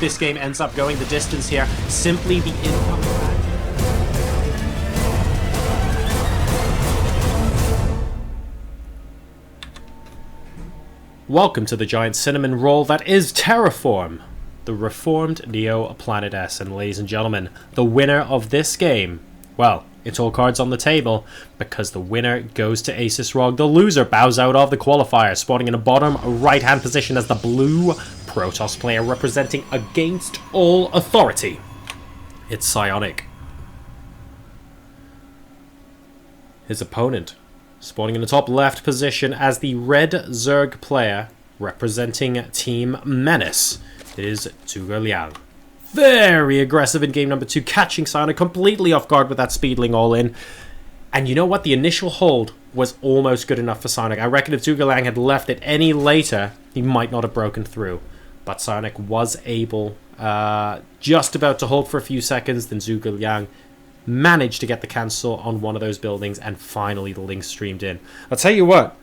this game ends up going the distance here. Simply the income. Welcome to the giant cinnamon roll that is Terraform, the reformed Neo Planet S. And ladies and gentlemen, the winner of this game, well, it's all cards on the table, because the winner goes to ASUS ROG. The loser bows out of the qualifier, spawning in a bottom right-hand position as the blue Protoss player representing against all authority. It's Psionic. His opponent, spawning in the top left position as the red Zerg player representing Team Menace, is ZhuGeLiang. Very aggressive in game number 2, catching Psionic completely off guard with that speedling all in. And you know what? The initial hold was almost good enough for Psionic. I reckon if ZhuGeLiang had left it any later, he might not have broken through. But Psionic was able, just about to hold for a few seconds, then ZhuGeLiang managed to get the cancel on one of those buildings, and finally the link streamed in. I'll tell you what,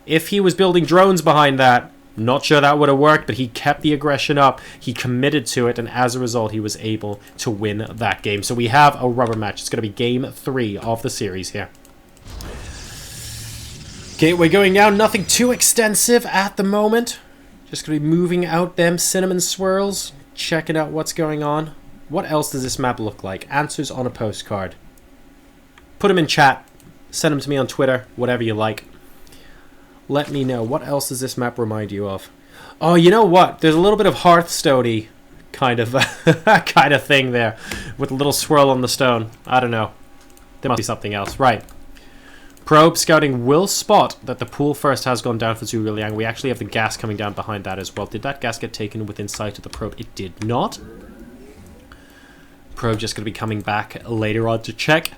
if he was building drones behind that, not sure that would have worked, but he kept the aggression up, he committed to it, and as a result he was able to win that game. So we have a rubber match. It's going to be game 3 of the series here. Gateway going down, nothing too extensive at the moment. Just going to be moving out them cinnamon swirls, checking out what's going on. What else does this map look like? Answers on a postcard. Put them in chat. Send them to me on Twitter. Whatever you like. Let me know. What else does this map remind you of? Oh, you know what? There's a little bit of Hearthstone-y kind of thing there. With a little swirl on the stone. I don't know. There must be something else. Right. Probe scouting will spot that the pool first has gone down for ZhuGeLiang. We actually have the gas coming down behind that as well. Did that gas get taken within sight of the probe? It did not. Probe just going to be coming back later on to check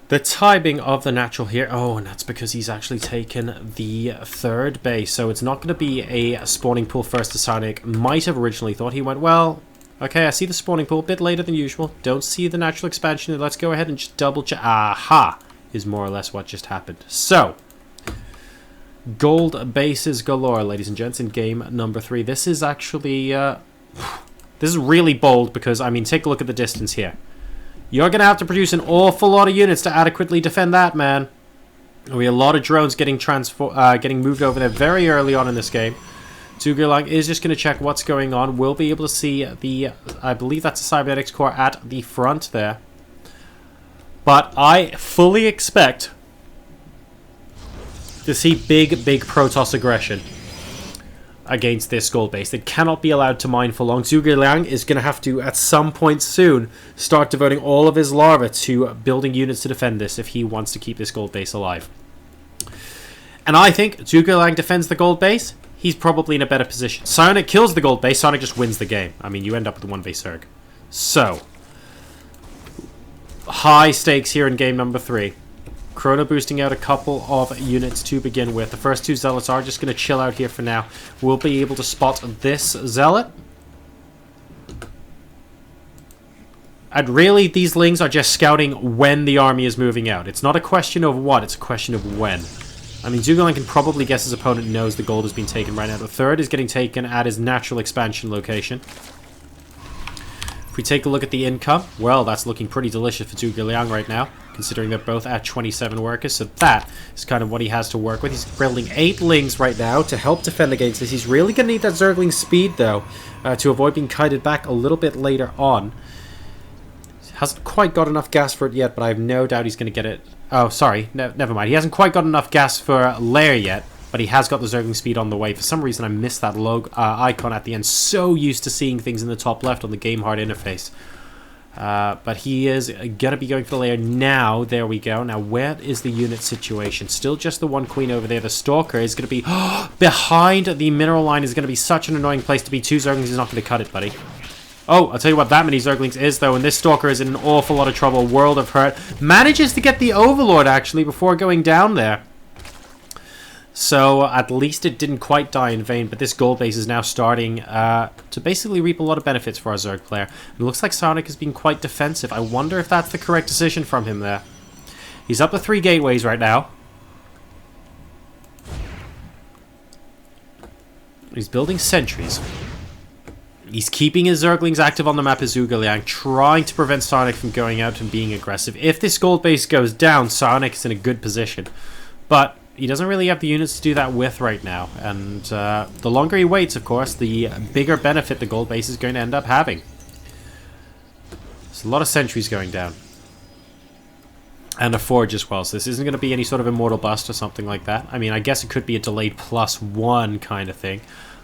the timing of the natural here. Oh, and that's because he's actually taken the third base. So it's not going to be a spawning pool first to Psionic. Might have originally thought. He went, well, okay, I see the spawning pool a bit later than usual. Don't see the natural expansion. Let's go ahead and just double check. Aha! Is more or less what just happened. So, gold bases galore, ladies and gents, in game number 3. This is actually... this is really bold because, I mean, take a look at the distance here. You're going to have to produce an awful lot of units to adequately defend that, man. We have a lot of drones getting moved over there very early on in this game. ZhuGeLiang is just going to check what's going on. We'll be able to see the, I believe that's a cybernetics core at the front there. But I fully expect to see big Protoss aggression against this gold base. It cannot be allowed to mine for long. ZhuGeLiang is going to have to, at some point soon, start devoting all of his larvae to building units to defend this if he wants to keep this gold base alive. And I think ZhuGeLiang defends the gold base, he's probably in a better position. Psionic kills the gold base, Psionic just wins the game. I mean, you end up with a 1-base Zerg. So, high stakes here in game number 3. Chrono boosting out a couple of units to begin with. The first 2 Zealots are just going to chill out here for now. We'll be able to spot this Zealot. And really, these Lings are just scouting when the army is moving out. It's not a question of what, it's a question of when. I mean, ZhuGeLiang can probably guess his opponent knows the gold has been taken right now. The third is getting taken at his natural expansion location. If we take a look at the income, well, that's looking pretty delicious for ZhuGeLiang right now, considering they're both at 27 workers, so that is kind of what he has to work with. He's building 8 Lings right now to help defend against this. He's really going to need that Zergling speed, though, to avoid being kited back a little bit later on. Hasn't quite got enough gas for it yet, but I have no doubt he's going to get it. Oh, sorry, never mind. He hasn't quite got enough gas for Lair yet, but he has got the Zergling speed on the way. For some reason, I missed that icon at the end. So used to seeing things in the top left on the Game Hard interface. But he is going to be going for the layer now. There we go. Now, where is the unit situation? Still just the 1 queen over there. The Stalker is going to be behind the mineral line. Is going to be such an annoying place to be. 2 Zerglings is not going to cut it, buddy. Oh, I'll tell you what that many Zerglings is, though, and this Stalker is in an awful lot of trouble. World of Hurt. Manages to get the Overlord, actually, before going down there. So, at least it didn't quite die in vain, but this gold base is now starting to basically reap a lot of benefits for our Zerg player. It looks like Psionic has been quite defensive. I wonder if that's the correct decision from him there. He's up to 3 gateways right now. He's building sentries. He's keeping his Zerglings active on the map as ZhuGeLiang, trying to prevent Psionic from going out and being aggressive. If this gold base goes down, Psionic is in a good position. But he doesn't really have the units to do that with right now. And the longer he waits, of course, the bigger benefit the gold base is going to end up having. There's a lot of sentries going down. And a forge as well, so this isn't going to be any sort of immortal bust or something like that. I mean, I guess it could be a delayed +1 kind of thing.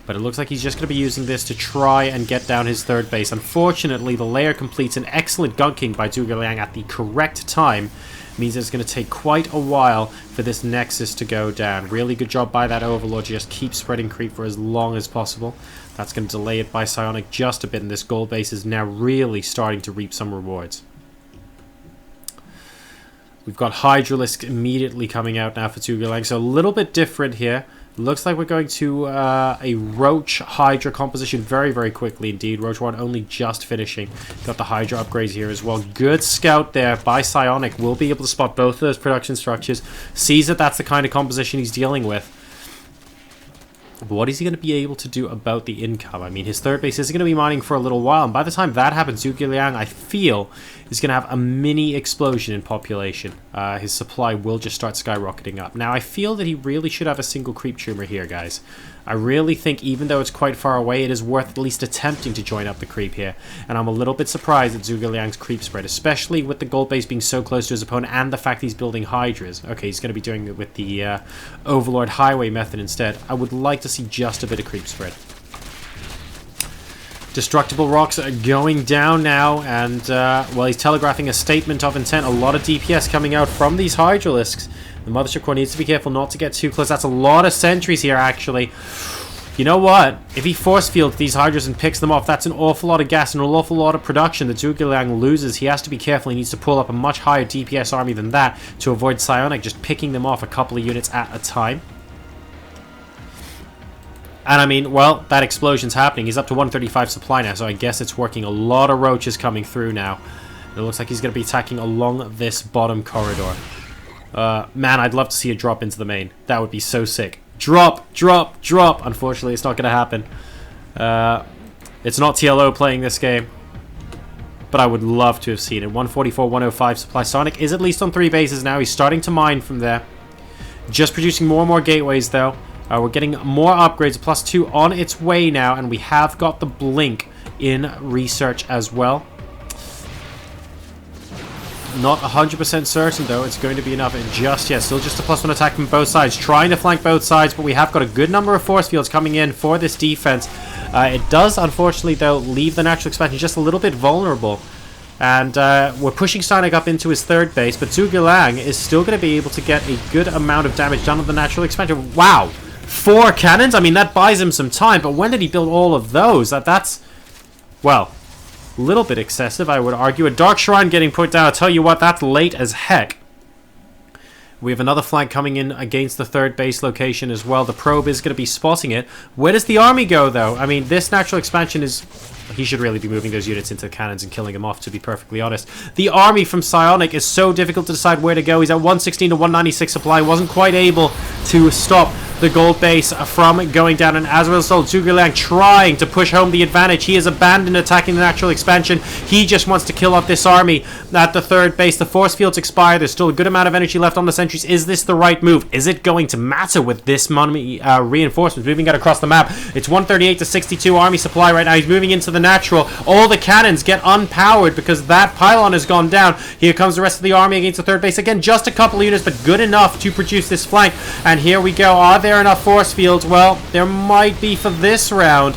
But it looks like he's just going to be using this to try and get down his third base. Unfortunately, the layer completes an excellent gunking by ZhuGeLiang at the correct time. It means it's going to take quite a while for this Nexus to go down. Really good job by that Overlord to just keep spreading creep for as long as possible. That's going to delay it by Psionic just a bit, and this gold base is now really starting to reap some rewards. We've got Hydralisk immediately coming out now for ZhuGeLiang, so a little bit different here. Looks like we're going to a Roach Hydra composition very, very quickly indeed. Roach 1 only just finishing. Got the Hydra upgrades here as well. Good scout there by Psionic. Will be able to spot both of those production structures. Sees that that's the kind of composition he's dealing with. But what is he going to be able to do about the income? I mean, his third base is going to be mining for a little while, and by the time that happens, ZhuGeLiang, I feel, is going to have a mini explosion in population. His supply will just start skyrocketing up. Now, I feel that he really should have a single creep tumor here, guys. I really think, even though it's quite far away, it is worth at least attempting to join up the creep here. And I'm a little bit surprised at ZhuGeLiang's creep spread, especially with the gold base being so close to his opponent and the fact he's building Hydras. Okay, he's going to be doing it with the Overlord Highway method instead. I would like to see just a bit of creep spread. Destructible rocks are going down now, and well, he's telegraphing a statement of intent. A lot of DPS coming out from these Hydralisks. The Mothership Core needs to be careful not to get too close. That's a lot of sentries here, actually. You know what? If he force fields these Hydras and picks them off, that's an awful lot of gas and an awful lot of production that ZhuGeLiang loses. He has to be careful. He needs to pull up a much higher DPS army than that to avoid Psionic just picking them off a couple of units at a time. And I mean, well, that explosion's happening. He's up to 135 supply now, so I guess it's working. A lot of roaches coming through now. It looks like he's going to be attacking along this bottom corridor. Man, I'd love to see a drop into the main. That would be so sick. Drop, drop, drop. Unfortunately, it's not going to happen. It's not TLO playing this game. But I would love to have seen it. 144, 105 supply. Psionic is at least on 3 bases now. He's starting to mine from there. Just producing more and more gateways, though. We're getting more upgrades. +2 on its way now. And we have got the Blink in research as well. Not 100% certain, though, it's going to be enough just yet. Still just a +1 attack from both sides. Trying to flank both sides, but we have got a good number of force fields coming in for this defense. It does, unfortunately, though, leave the natural expansion just a little bit vulnerable. And we're pushing Psionic up into his third base, but ZhuGeLiang is still going to be able to get a good amount of damage done on the natural expansion. Wow! 4 cannons? I mean, that buys him some time, but when did he build all of those? That's... well... a little bit excessive, I would argue. A Dark Shrine getting put down. I'll tell you what, that's late as heck. We have another flank coming in against the third base location as well. The probe is going to be spotting it. Where does the army go, though? I mean, this natural expansion is... he should really be moving those units into cannons and killing them off, to be perfectly honest. The army from Psionic is so difficult to decide where to go. He's at 116 to 196 supply. Wasn't quite able to stop the gold base from going down, and as a result, ZhuGeLiang trying to push home the advantage. He has abandoned attacking the natural expansion. He just wants to kill off this army at the third base. The force fields expire. There's still a good amount of energy left on the sentries. Is this the right move? Is it going to matter with this money reinforcements moving out across the map? It's 138 to 62 army supply right now. He's moving into the natural. All the cannons get unpowered because that pylon has gone down. Here comes the rest of the army against the third base. Again, just a couple of units, but good enough to produce this flank. And here we go. Are there enough force fields? Well, there might be for this round.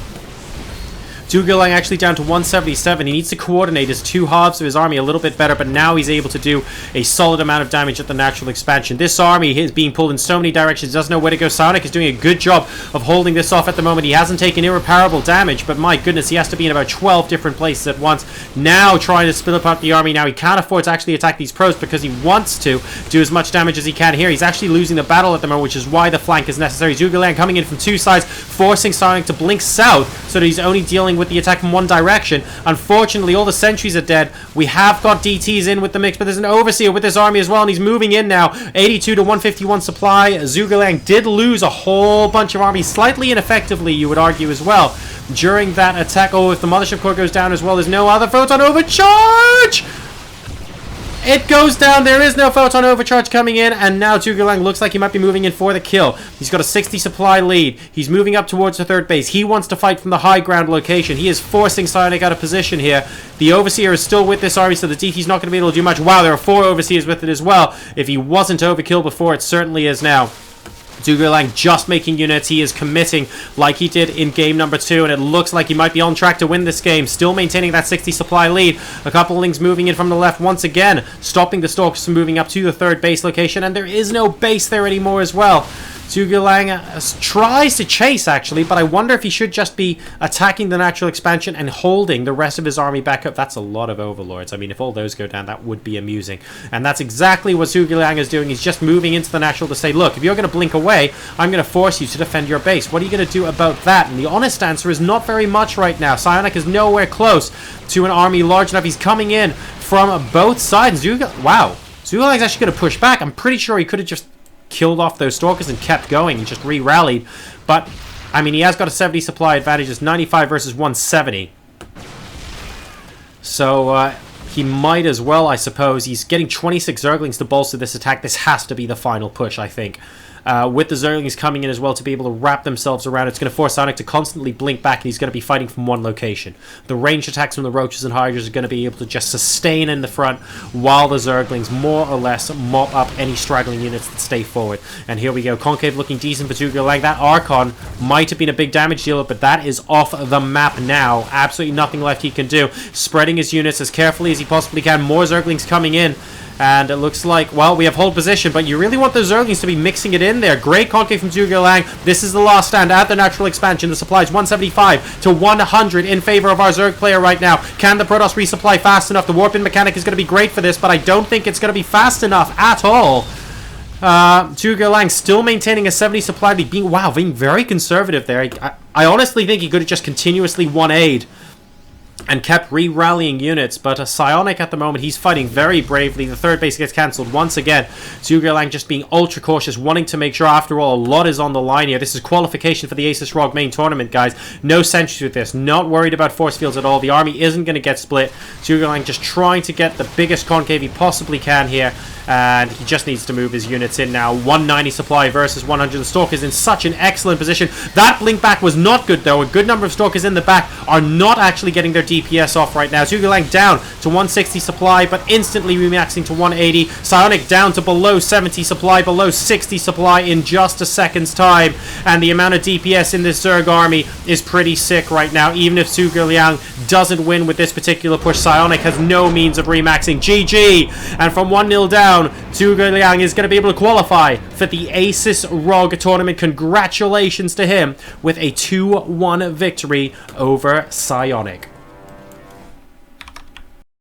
ZhuGeLiang actually down to 177. He needs to coordinate his 2 halves of his army a little bit better, but now he's able to do a solid amount of damage at the natural expansion. This army is being pulled in so many directions, doesn't know where to go. Psionic is doing a good job of holding this off at the moment. He hasn't taken irreparable damage, but my goodness, he has to be in about 12 different places at once. Now trying to split apart the army. Now he can't afford to actually attack these pros because he wants to do as much damage as he can here. He's actually losing the battle at the moment, which is why the flank is necessary. ZhuGeLiang coming in from 2 sides, forcing Psionic to blink south so that he's only dealing with the attack from one direction. Unfortunately, all the sentries are dead. We have got DTs in with the mix, but there's an Overseer with this army as well, and he's moving in now. 82 to 151 supply. ZhuGeLiang did lose a whole bunch of armies, slightly ineffectively, you would argue as well. during that attack. Oh, if the Mothership Core goes down as well, there's no other Photon Overcharge! It goes down. There is no Photon Overcharge coming in, and now ZhuGeLiang looks like he might be moving in for the kill. He's got a 60 supply lead. He's moving up towards the third base. He wants to fight from the high ground location. He is forcing Psionic out of position here. The Overseer is still with this army, so the DT's not going to be able to do much. Wow, there are 4 Overseers with it as well. If he wasn't overkill before, it certainly is now. ZhuGeLiang just making units. He is committing like he did in game number 2, and it looks like he might be on track to win this game. Still maintaining that 60 supply lead. A couple of Lings moving in from the left once again, stopping the Stalkers from moving up to the third base location, and there is no base there anymore as well. ZhuGeLiang tries to chase, actually, but I wonder if he should just be attacking the natural expansion and holding the rest of his army back up. That's a lot of Overlords. I mean, if all those go down, that would be amusing. And that's exactly what ZhuGeLiang is doing. He's just moving into the natural to say, look, if you're going to blink away, I'm going to force you to defend your base. What are you going to do about that? And the honest answer is not very much right now. Psionic is nowhere close to an army large enough. He's coming in from both sides. Wow. ZhuGeLiang's actually going to push back. I'm pretty sure he could have just killed off those Stalkers and kept going and just re-rallied. But, I mean, he has got a 70 supply advantage. It's 95 versus 170. So, he might as well, I suppose. He's getting 26 Zerglings to bolster this attack. This has to be the final push, I think. With the Zerglings coming in as well to be able to wrap themselves around, it's going to force Psionic to constantly blink back, and he's going to be fighting from one location. The ranged attacks from the Roaches and Hydras are going to be able to just sustain in the front, while the Zerglings more or less mop up any straggling units that stay forward. And here we go, Concave looking decent for ZhuGeLiang. That Archon might have been a big damage dealer, but that is off the map now. Absolutely nothing left he can do. Spreading his units as carefully as he possibly can. More Zerglings coming in. And it looks like, well, we have hold position, but you really want the Zerglings to be mixing it in there. Great Concave from ZhuGeLiang. This is the last stand at the natural expansion. The supply is 175 to 100 in favor of our Zerg player right now. Can the Protoss resupply fast enough? The Warpin mechanic is going to be great for this, but I don't think it's going to be fast enough at all. ZhuGeLiang still maintaining a 70 supply lead. Being very conservative there. I honestly think he could have just continuously 1-A'd and kept re-rallying units, but Psionic at the moment, he's fighting very bravely. The third base gets cancelled once again. ZhuGeLiang just being ultra cautious, wanting to make sure, after all, a lot is on the line here. This is qualification for the ASUS ROG main tournament, guys. No sentries with this. Not worried about force fields at all. The army isn't going to get split. ZhuGeLiang just trying to get the biggest concave he possibly can here, and he just needs to move his units in now. 190 supply versus 100. The Stalkers in such an excellent position. That blink back was not good, though. A good number of Stalkers in the back are not actually getting their DPS off right now. ZhuGeLiang down to 160 supply, but instantly remaxing to 180. Psionic down to below 70 supply, below 60 supply in just a second's time. And the amount of DPS in this Zerg army is pretty sick right now. Even if ZhuGeLiang doesn't win with this particular push, Psionic has no means of remaxing. GG! And from 1-0 down, ZhuGeLiang is going to be able to qualify for the ASUS ROG tournament. Congratulations to him with a 2-1 victory over Psionic.